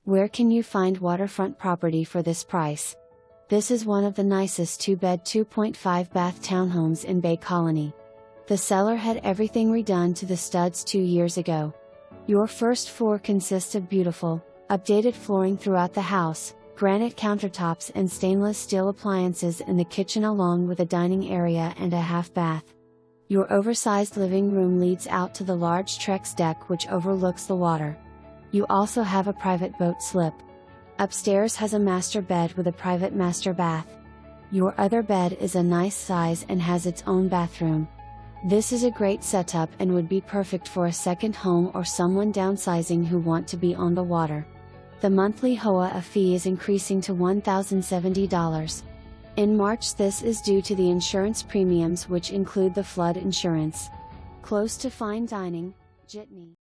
Where can you find waterfront property for this price? This is one of the nicest 2-bed 2.5-bath townhomes in Bay Colony. The seller had everything redone to the studs 2 years ago. Your first floor consists of beautiful, updated flooring throughout the house, granite countertops and stainless steel appliances in the kitchen along with a dining area and a half bath. Your oversized living room leads out to the large trex deck which overlooks the water. You also have a private boat slip. Upstairs has a master bed with a private master bath. Your other bed is a nice size and has its own bathroom. This is a great setup and would be perfect for a second home or someone downsizing who want to be on the water. The monthly HOA fee is increasing to $1,070. In March this is due to the insurance premiums which include the flood insurance. Close to fine dining, Jitney.